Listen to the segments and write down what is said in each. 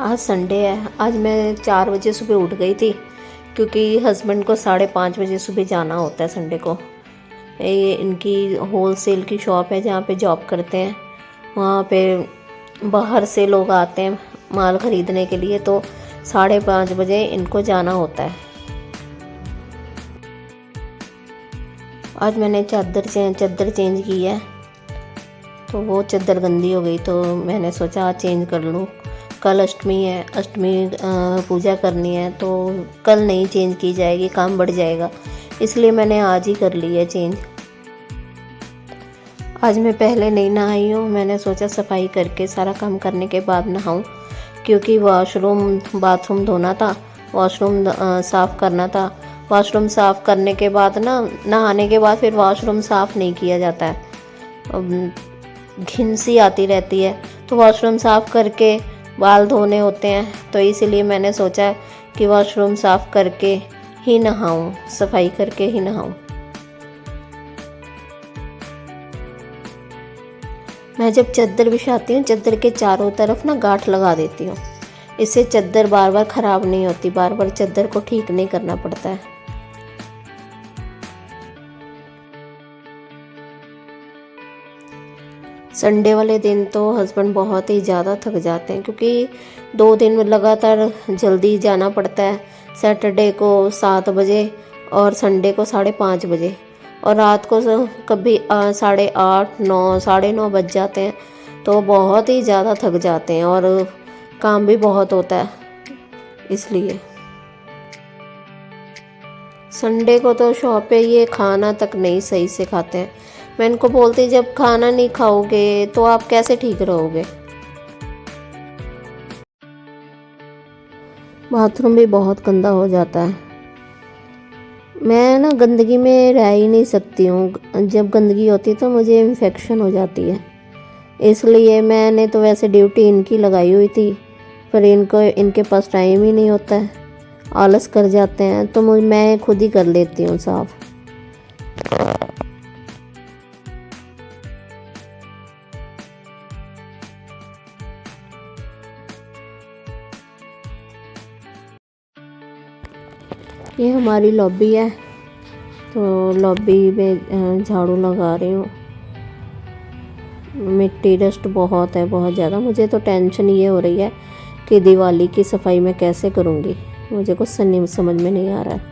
आज संडे है। आज मैं 4 बजे सुबह उठ गई थी क्योंकि हस्बैंड को 5:30 बजे सुबह जाना होता है संडे को। ये इनकी होलसेल की शॉप है जहाँ पे जॉब करते हैं। वहाँ पे बाहर से लोग आते हैं माल ख़रीदने के लिए, तो 5:30 बजे इनको जाना होता है। आज मैंने चादर चेंज की है, तो वो चादर गंदी हो गई तो मैंने सोचा आज चेंज कर लूँ। कल अष्टमी है, अष्टमी पूजा करनी है, तो कल नहीं चेंज की जाएगी, काम बढ़ जाएगा, इसलिए मैंने आज ही कर ली है चेंज। आज मैं पहले नहीं नहाई हूँ। मैंने सोचा सफाई करके सारा काम करने के बाद नहाऊँ, क्योंकि बाथरूम धोना था, वॉशरूम साफ़ करना था। वॉशरूम साफ़ करने के बाद नहाने के बाद फिर वॉशरूम साफ़ नहीं किया जाता है, घिन सी आती रहती है, तो वॉशरूम साफ़ करके बाल धोने होते हैं। तो इसीलिए मैंने सोचा कि वॉशरूम साफ़ करके ही नहाऊं, सफाई करके ही नहाऊं। मैं जब चादर बिछाती हूँ, चादर के चारों तरफ गांठ लगा देती हूँ। इससे चादर बार बार ख़राब नहीं होती, बार बार चादर को ठीक नहीं करना पड़ता है। संडे वाले दिन तो हस्बैंड बहुत ही ज़्यादा थक जाते हैं, क्योंकि 2 दिन लगातार जल्दी जाना पड़ता है। सैटरडे को 7 बजे और संडे को 5:30 बजे, और रात को कभी 8:30, 9, 9:30 बज जाते हैं। तो बहुत ही ज़्यादा थक जाते हैं और काम भी बहुत होता है, इसलिए संडे को तो शॉप पे ये खाना तक नहीं सही से खाते हैं। मैं इनको बोलती, जब खाना नहीं खाओगे तो आप कैसे ठीक रहोगे। बाथरूम भी बहुत गंदा हो जाता है। मैं गंदगी में रह ही नहीं सकती हूँ। जब गंदगी होती है तो मुझे इन्फेक्शन हो जाती है, इसलिए मैंने तो वैसे ड्यूटी इनकी लगाई हुई थी, पर इनके पास टाइम ही नहीं होता है, आलस कर जाते हैं, तो मैं खुद ही कर लेती हूँ साफ़। ये हमारी लॉबी है, तो लॉबी में झाड़ू लगा रही हूँ। मिट्टी डस्ट बहुत है, बहुत ज़्यादा। मुझे तो टेंशन ये हो रही है कि दिवाली की सफाई मैं कैसे करूँगी, मुझे कुछ समझ में नहीं आ रहा है।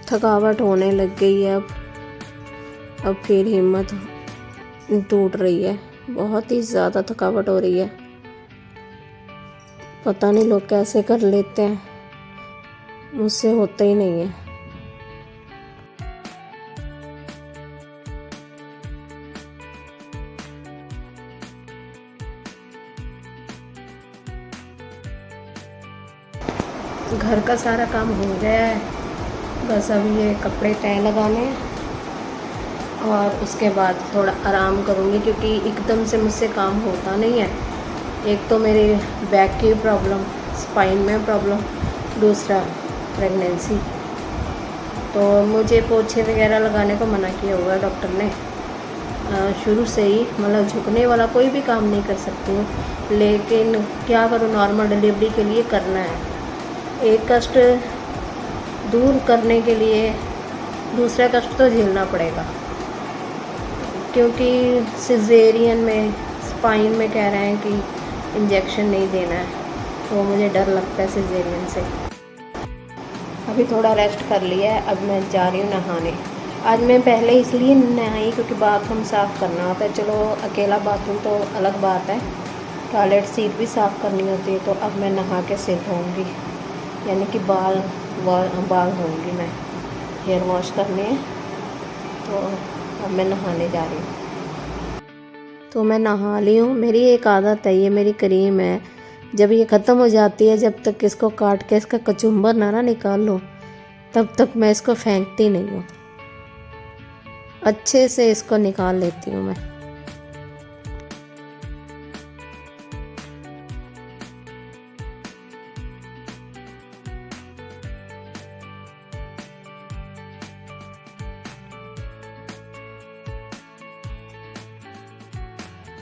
थकावट होने लग गई है अब फिर हिम्मत टूट रही है। बहुत ही ज़्यादा थकावट हो रही है। पता नहीं लोग कैसे कर लेते हैं, मुझसे होता ही नहीं है। घर का सारा काम हो गया है, बस अभी ये कपड़े तय लगाने हैं और उसके बाद थोड़ा आराम करूँगी, क्योंकि एकदम से मुझसे काम होता नहीं है। एक तो मेरे बैक की प्रॉब्लम, स्पाइन में प्रॉब्लम, दूसरा प्रेगनेंसी। तो मुझे पोछे वगैरह लगाने को मना किया हुआ है डॉक्टर ने शुरू से ही। मतलब झुकने वाला कोई भी काम नहीं कर सकती हूँ, लेकिन क्या करूँ, नॉर्मल डिलीवरी के लिए करना है। एक कष्ट दूर करने के लिए दूसरा कष्ट तो झेलना पड़ेगा, क्योंकि सिजेरियन में स्पाइन में कह रहे हैं कि इंजेक्शन नहीं देना है, तो मुझे डर लगता है सिजेरियन से। अभी थोड़ा रेस्ट कर लिया है, अब मैं जा रही हूँ नहाने। आज मैं पहले इसलिए नहाई क्योंकि बाथरूम साफ़ करना होता है। चलो अकेला बाथरूम तो अलग बात है, टॉयलेट सीट भी साफ़ करनी होती है। तो अब मैं नहा के सिर धोऊँगी, यानी कि बाल धोऊँगी मैं, हेयर वॉश करने हैं। तो अब मैं नहाने जा रही हूँ। तो मैं नहा ली हूँ। मेरी एक आदत है, ये मेरी क्रीम है, जब ये ख़त्म हो जाती है, जब तक इसको काट के इसका कचुम्बर ना निकाल लो, तब तक मैं इसको फेंकती नहीं हूँ, अच्छे से इसको निकाल लेती हूँ मैं।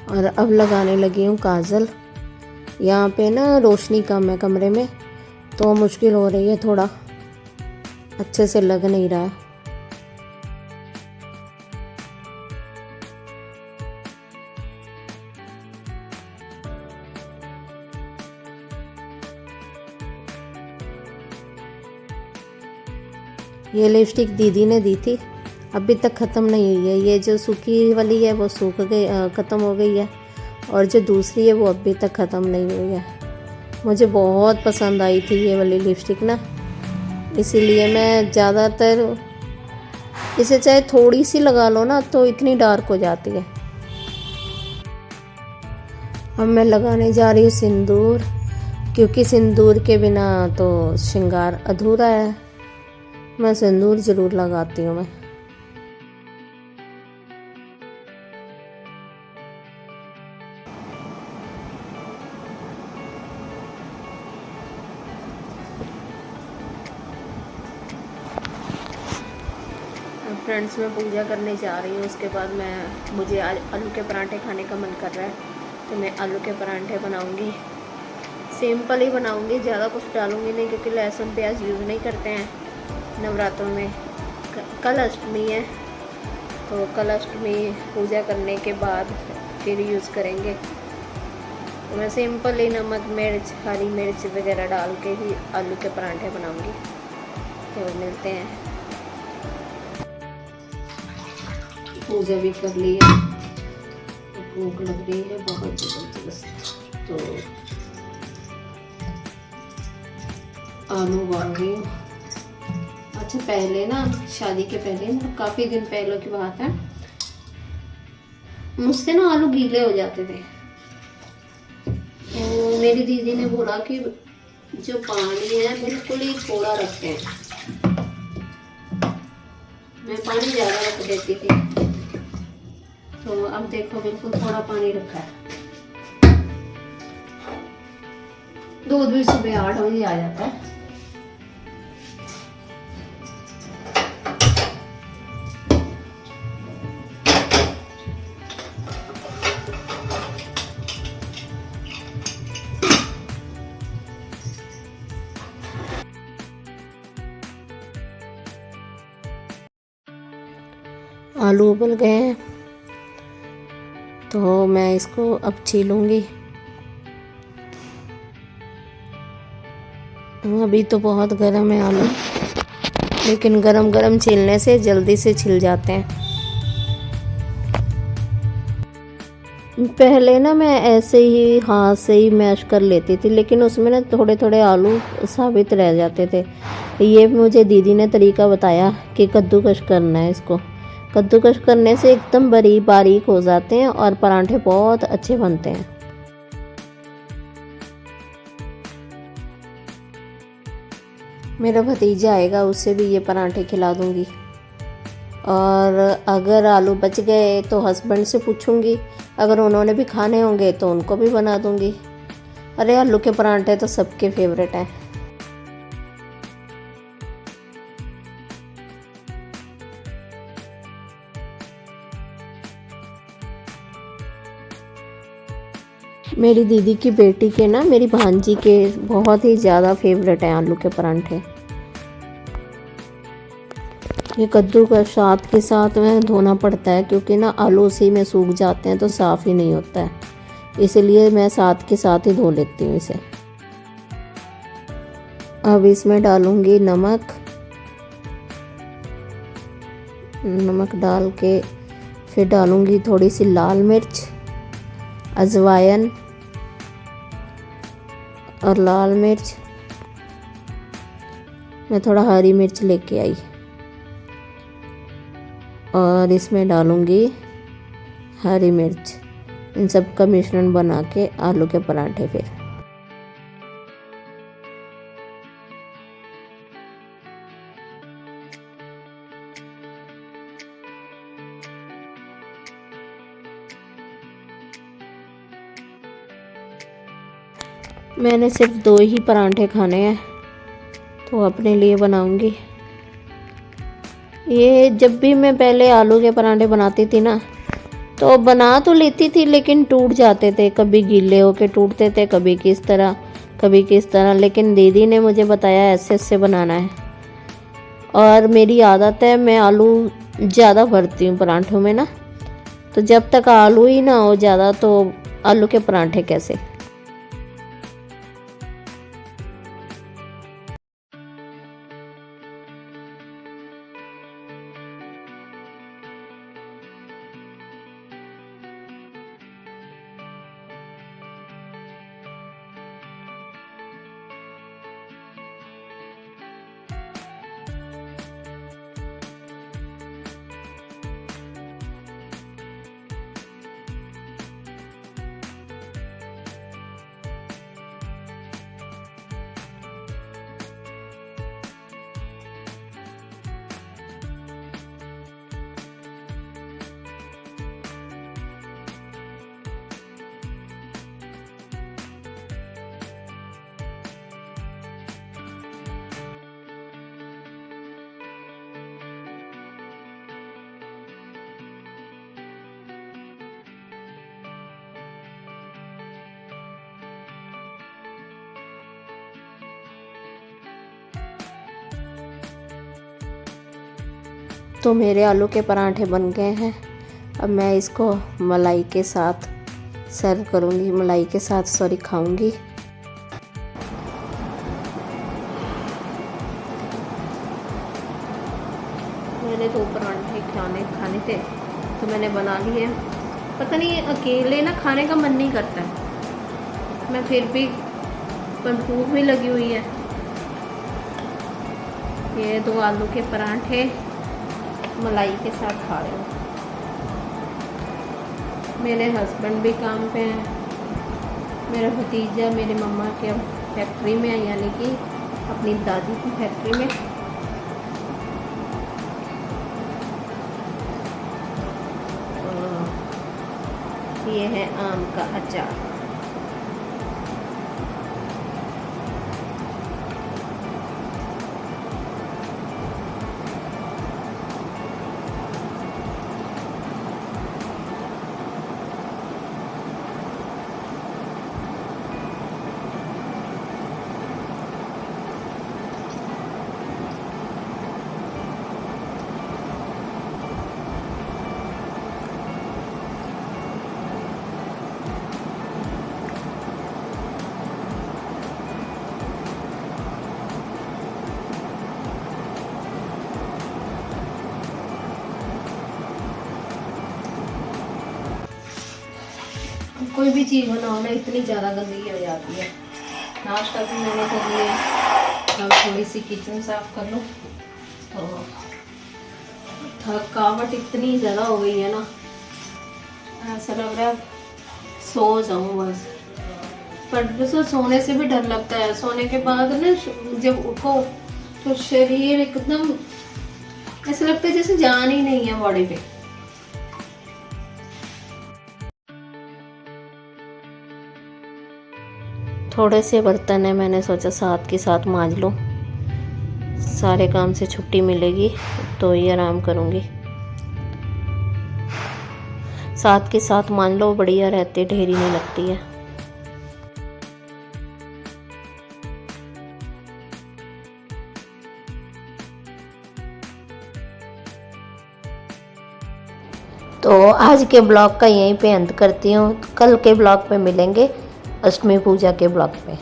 और अब लगाने लगी हूँ काजल। यहाँ पे ना रोशनी कम है कमरे में, तो मुश्किल हो रही है, थोड़ा अच्छे से लग नहीं रहा है। ये लिपस्टिक दीदी ने दी थी, अभी तक ख़त्म नहीं हुई है। ये जो सूखी वाली है वो सूख गई, ख़त्म हो गई है, और जो दूसरी है वो अभी तक ख़त्म नहीं हुई है। मुझे बहुत पसंद आई थी ये वाली लिपस्टिक ना, इसीलिए मैं ज़्यादातर इसे चाहे थोड़ी सी लगा लो ना तो इतनी डार्क हो जाती है। अब मैं लगाने जा रही हूँ सिंदूर, क्योंकि सिंदूर के बिना तो श्रृंगार अधूरा है। मैं सिंदूर ज़रूर लगाती हूँ मैं। फ्रेंड्स, मैं पूजा करने जा रही हूँ, उसके बाद मुझे आज आलू के पराठे खाने का मन कर रहा है, तो मैं आलू के पराठे बनाऊँगी। सिंपल ही बनाऊँगी, ज़्यादा कुछ डालूँगी नहीं, क्योंकि लहसुन प्याज यूज़ नहीं करते हैं नवरात्रों में। कल अष्टमी है, तो कल अष्टमी पूजा करने के बाद फिर यूज़ करेंगे। तो मैं सिंपल ही नमक मिर्च हरी मिर्च वगैरह डाल के ही आलू के पराठे बनाऊँगी। तो मिलते हैं। पूजा भी कर ली है, भूख लग रही है बहुत ज़बरदस्त, तो आलू उबाल रही हूँ। अच्छा, पहले ना शादी के पहले, मतलब काफ़ी दिन पहले की बात है, मुझसे ना आलू गीले हो जाते थे। तो मेरी दीदी ने बोला कि जो पानी है बिल्कुल ही थोड़ा रखते हैं। मैं पानी ज़्यादा रख देती थी, तो अब देखो बिल्कुल थोड़ा पानी रखा है। दूध भी सुबह 8 बजे आ जाता है। आलू उबल गए हैं, तो मैं इसको अब छीलूंगी। अभी तो बहुत गर्म है आलू, लेकिन गरम गरम छीलने से जल्दी से छिल जाते हैं। पहले ना मैं ऐसे ही हाथ से ही मैश कर लेती थी, लेकिन उसमें ना थोड़े थोड़े आलू साबित रह जाते थे। ये मुझे दीदी ने तरीका बताया कि कद्दूकश करना है इसको। कद्दूकश करने से एकदम बारीक हो जाते हैं और पराठे बहुत अच्छे बनते हैं। मेरा भतीजा आएगा, उससे भी ये पराठे खिला दूंगी। और अगर आलू बच गए तो हस्बैंड से पूछूंगी, अगर उन्होंने भी खाने होंगे तो उनको भी बना दूंगी। अरे आलू के पराठे तो सबके फेवरेट हैं। मेरी दीदी की बेटी के ना, मेरी भांजी के बहुत ही ज़्यादा फेवरेट हैं आलू के पराठे। ये कद्दू का साथ के साथ में धोना पड़ता है, क्योंकि ना आलू उसी में सूख जाते हैं तो साफ़ ही नहीं होता है, इसलिए मैं साथ के साथ ही धो लेती हूँ इसे। अब इसमें डालूँगी नमक डाल के फिर डालूँगी थोड़ी सी लाल मिर्च, अजवाइन और लाल मिर्च। मैं थोड़ा हरी मिर्च लेके आई, और इसमें डालूँगी हरी मिर्च। इन सब का मिश्रण बना के आलू के पराठे फिर। मैंने सिर्फ 2 ही परांठे खाने हैं तो अपने लिए बनाऊंगी। ये जब भी मैं पहले आलू के परांठे बनाती थी ना तो बना तो लेती थी लेकिन टूट जाते थे, कभी गीले होके टूटते थे, कभी किस तरह। लेकिन दीदी ने मुझे बताया ऐसे ऐसे बनाना है और मेरी आदत है, मैं आलू ज़्यादा भरती हूँ परांठों में ना, तो जब तक आलू ही ना हो ज़्यादा तो आलू के परांठे कैसे। तो मेरे आलू के परांठे बन गए हैं। अब मैं इसको मलाई के साथ सर्व करूँगी, मलाई के साथ खाऊंगी। मैंने 2 परांठे खाने थे तो मैंने बना लिए। पता नहीं अकेले ना खाने का मन नहीं करता है, मैं फिर भी पर भूख भी लगी हुई है। ये 2 आलू के परांठे मलाई के साथ खा रहे हूँ। मेरे हस्बैंड भी काम पे हैं, मेरा भतीजा मेरी मम्मा के फैक्ट्री में है, यानी कि अपनी दादी की फैक्ट्री में। ये है आम का अचार। कोई भी चीज़ बनाओ ना इतनी ज़्यादा गंदगी हो जाती है। नाश्ता भी मैंने कर लिया, अब थोड़ी सी किचन साफ कर लूँ। तो थकावट इतनी ज़्यादा हो गई है ना, ऐसा लग रहा है सो जाऊँ बस। पर बस सोने से भी डर लगता है। सोने के बाद ना जब उठो तो शरीर एकदम ऐसा लगता है जैसे जान ही नहीं है बॉडी पे। थोड़े से बर्तन है, मैंने सोचा साथ के साथ मांज लूँ। सारे काम से छुट्टी मिलेगी तो ही आराम करूँगी। साथ के साथ मांज लो, बढ़िया रहते, ढेरी नहीं लगती है। तो आज के ब्लॉग का यहीं पे अंत करती हूँ। कल के ब्लॉग पे मिलेंगे, अष्टमी पूजा के ब्लॉग पे।